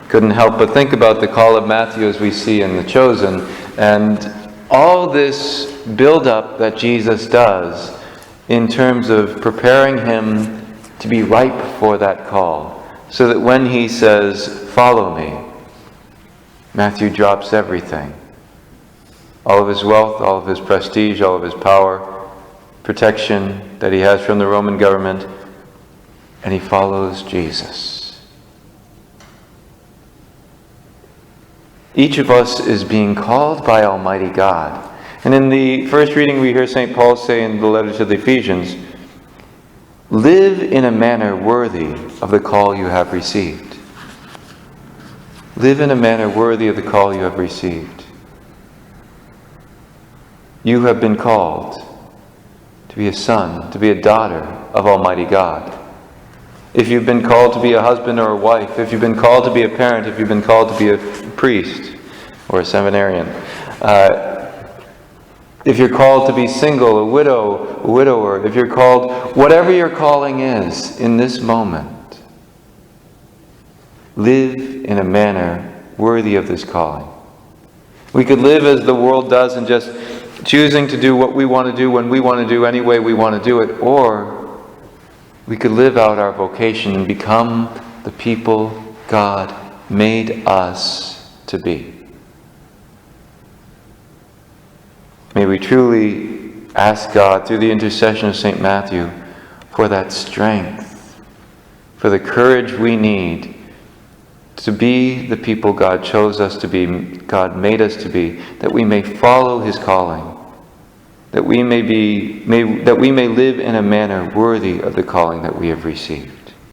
couldn't help but think about the call of Matthew as we see in The Chosen, and all this build-up that Jesus does in terms of preparing him to be ripe for that call, so that when he says, "Follow me," Matthew drops everything. All of his wealth, all of his prestige, all of his power, protection that he has from the Roman government, and he follows Jesus. Each of us is being called by Almighty God. And in the first reading we hear St. Paul say in the letter to the Ephesians, "Live in a manner worthy of the call you have received." Live in a manner worthy of the call you have received. You have been called to be a son, to be a daughter of Almighty God. If you've been called to be a husband or a wife, if you've been called to be a parent, if you've been called to be a priest or a seminarian, if you're called to be single, a widower, if you're called, whatever your calling is in this moment, live in a manner worthy of this calling. We could live as the world does and just choosing to do what we want to do when we want to do any way we want to do it, or we could live out our vocation and become the people God made us to be. May we truly ask God, through the intercession of St. Matthew, for that strength, for the courage we need to be the people God chose us to be, God made us to be, that we may follow his calling, that we may live in a manner worthy of the calling that we have received.